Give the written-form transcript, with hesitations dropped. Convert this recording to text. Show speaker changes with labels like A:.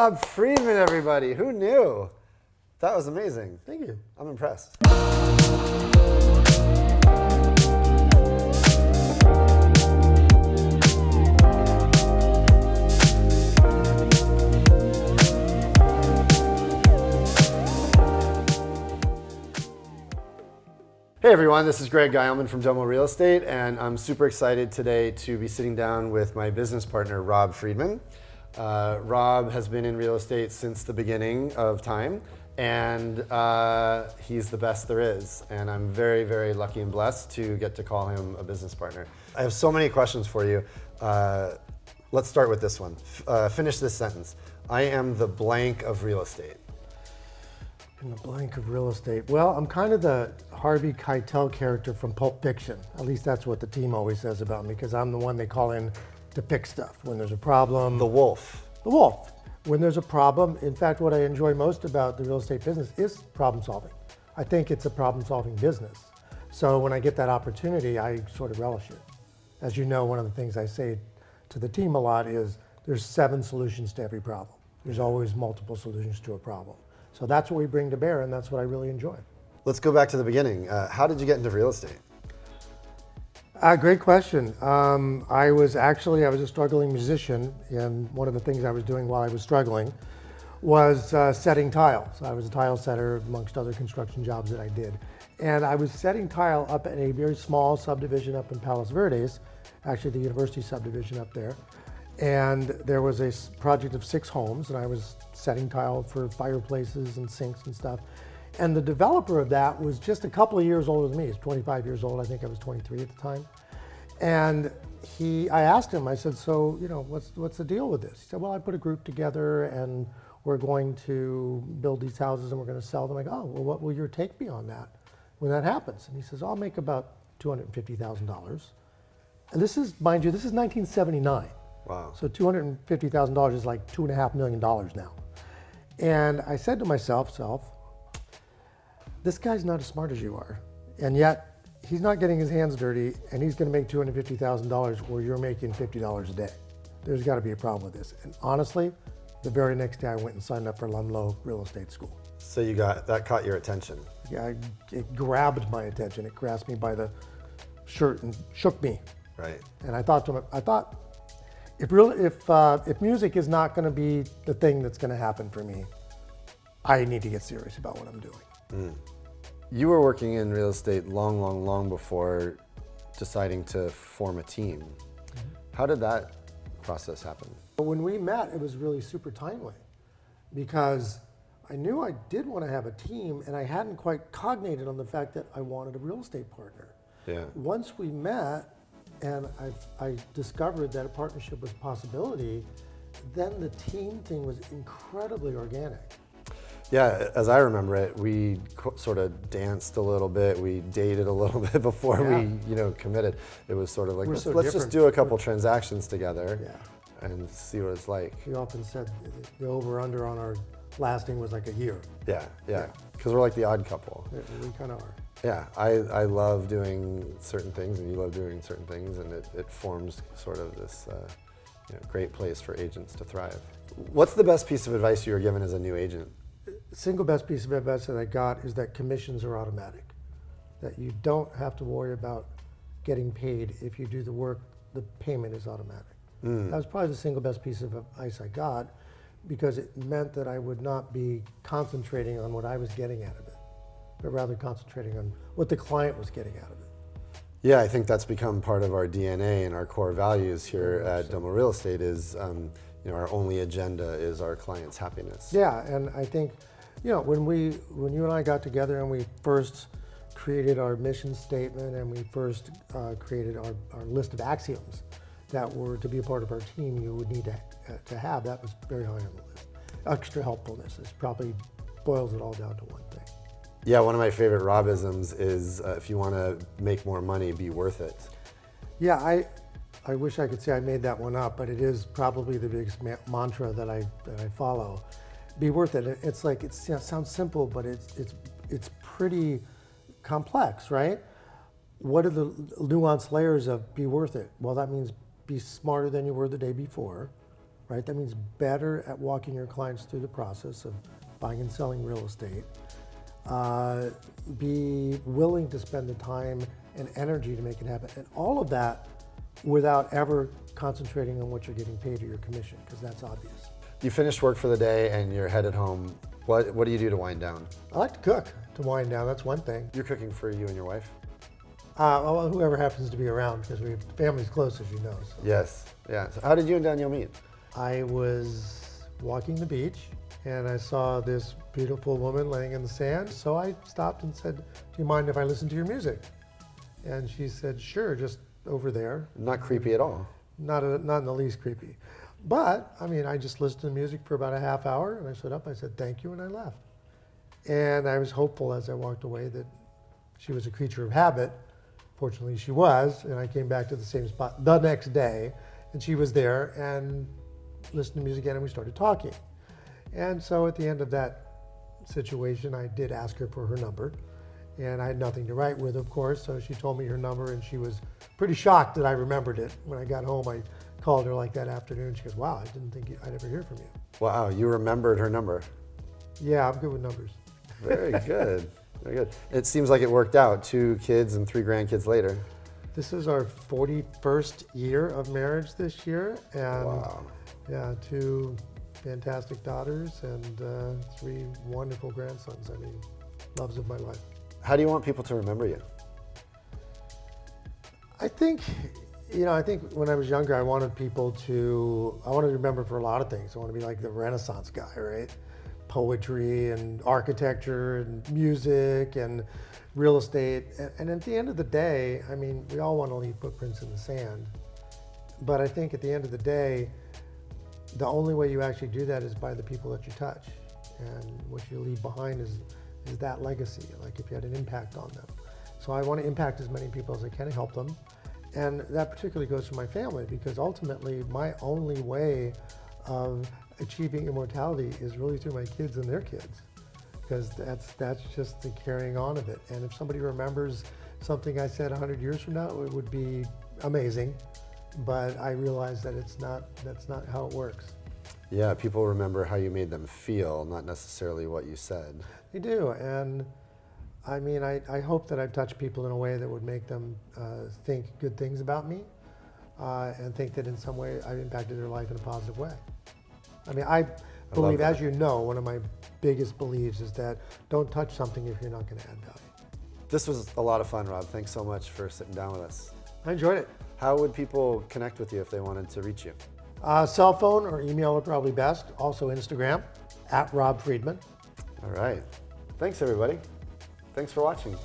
A: Rob Freedman, everybody. Who knew? That was amazing.
B: Thank you.
A: I'm impressed. Hey everyone, this is Greg Geilman from DOMO Real Estate, and I'm super excited today to be sitting down with my business partner, Rob Freedman. Rob has been in real estate since the beginning of time, and he's the best there is. And I'm very, very lucky and blessed to get to call him a business partner. I have so many questions for you. Let's start with this one. Finish this sentence. I am the blank of real estate.
B: In the blank of real estate. Well, I'm kind of the Harvey Keitel character from Pulp Fiction. At least that's what the team always says about me, because I'm the one they call in to fix stuff. When there's a problem.
A: The wolf.
B: The wolf. When there's a problem. In fact, what I enjoy most about the real estate business is problem solving. I think it's a problem solving business. So when I get that opportunity, I sort of relish it. As you know, one of the things I say to the team a lot is there's 7 solutions to every problem. There's always multiple solutions to a problem. So that's what we bring to bear, and that's what I really enjoy.
A: Let's go back to the beginning. How did you get into real estate?
B: Great question. I was a struggling musician, and one of the things I was doing while I was struggling was setting tiles. I was a tile setter amongst other construction jobs that I did. And I was setting tile up at a very small subdivision up in Palos Verdes, actually the university subdivision up there. And there was a project of 6 homes, and I was setting tile for fireplaces and sinks and stuff. And the developer of that was just a couple of years older than me. He's 25 years old. I think I was 23 at the time. And I asked him, I said, so, what's the deal with this? He said, well, I put a group together and we're going to build these houses and we're going to sell them. I go, oh, well, what will your take be on that when that happens? And he says, I'll make about $250,000. And this is, mind you, this is 1979.
A: Wow.
B: So $250,000 is like $2.5 million now. And I said to myself, this guy's not as smart as you are. And yet he's not getting his hands dirty and he's gonna make $250,000 where you're making $50 a day. There's gotta be a problem with this. And honestly, the very next day I went and signed up for Ludlow Real Estate School.
A: So that caught your attention.
B: Yeah, it grabbed my attention. It grasped me by the shirt and shook me.
A: Right.
B: And I thought to myself, if music is not going to be the thing that's going to happen for me, I need to get serious about what I'm doing.
A: Mm. You were working in real estate long before deciding to form a team. Mm-hmm. How did that process happen?
B: When we met, it was really super timely because I knew I did want to have a team, and I hadn't quite cognated on the fact that I wanted a real estate partner.
A: Yeah.
B: Once we met, and I discovered that a partnership was a possibility, then the team thing was incredibly organic.
A: Yeah, as I remember it, we sort of danced a little bit, we dated a little bit before we committed. It was sort of like, let's just do a couple transactions together and see what it's like.
B: We often said the over-under on our lasting was like a year.
A: Yeah, because we're like the odd couple.
B: We kind of are.
A: Yeah, I love doing certain things and you love doing certain things, and it forms sort of this great place for agents to thrive. What's the best piece of advice you were given as a new agent?
B: Single best piece of advice that I got is that commissions are automatic. That you don't have to worry about getting paid. If you do the work, the payment is automatic. That was probably the single best piece of advice I got, because it meant that I would not be concentrating on what I was getting out of it, but rather concentrating on what the client was getting out of it.
A: Yeah, I think that's become part of our DNA and our core values here at DOMO Real Estate is, our only agenda is our client's happiness.
B: Yeah, and I think, when you and I got together and we first created our mission statement and we first created our list of axioms that were to be a part of our team you would need to have, that was very high on the list. Extra helpfulness probably boils it all down to one thing.
A: Yeah, one of my favorite Robisms is if you want to make more money, be worth it.
B: Yeah, I wish I could say I made that one up, but it is probably the biggest mantra that I follow. Be worth it. It's like it sounds simple, but it's pretty complex, right? What are the nuanced layers of be worth it? Well, that means be smarter than you were the day before, right? That means better at walking your clients through the process of buying and selling real estate. Be willing to spend the time and energy to make it happen. And all of that without ever concentrating on what you're getting paid or your commission, because that's obvious.
A: You finished work for the day and you're headed home. What do you do to wind down?
B: I like to cook to wind down, that's one thing.
A: You're cooking for you and your wife?
B: Well, whoever happens to be around, because family's close, as you know. So.
A: Yes, yeah. So how did you and Danielle meet?
B: I was walking the beach and I saw this beautiful woman laying in the sand. So I stopped and said, "Do you mind if I listen to your music?" And she said, "Sure, just over there."
A: Not creepy at all.
B: Not in the least creepy. But, I mean, I just listened to the music for about a half hour and I stood up, I said, "Thank you," and I left. And I was hopeful as I walked away that she was a creature of habit. Fortunately, she was, and I came back to the same spot the next day, and she was there and listened to music again, and we started talking. And so at the end of that situation, I did ask her for her number, and I had nothing to write with, of course, so she told me her number, and she was pretty shocked that I remembered it. When I got home, I called her like that afternoon. She goes, "Wow, I didn't think I'd ever hear from you."
A: Wow, you remembered her number.
B: Yeah, I'm good with numbers.
A: Very good. Very good. It seems like it worked out. 2 kids and 3 grandkids later.
B: This is our 41st year of marriage this year, and
A: Wow.
B: yeah, 2 fantastic daughters and 3 wonderful grandsons. I mean, loves of my life.
A: How do you want people to remember you?
B: I think when I was younger, I wanted to remember for a lot of things. I want to be like the Renaissance guy, right? Poetry and architecture and music and real estate. And at the end of the day, I mean, we all want to leave footprints in the sand. But I think at the end of the day, the only way you actually do that is by the people that you touch. And what you leave behind is that legacy, like if you had an impact on them. So I want to impact as many people as I can and help them. And that particularly goes for my family, because ultimately my only way of achieving immortality is really through my kids and their kids, because that's just the carrying on of it. And if somebody remembers something I said 100 years from now, it would be amazing. But I realize that that's not how it works.
A: Yeah, people remember how you made them feel, not necessarily what you said.
B: They do, and I mean, I hope that I've touched people in a way that would make them think good things about me, and think that in some way I've impacted their life in a positive way. I mean, I believe, as you know, one of my biggest beliefs is that don't touch something if you're not going to add value.
A: This was a lot of fun, Rob. Thanks so much for sitting down with us.
B: I enjoyed it.
A: How would people connect with you if they wanted to reach you?
B: Cell phone or email are probably best. Also Instagram, @Rob Freedman.
A: All right. Thanks, everybody. Thanks for watching.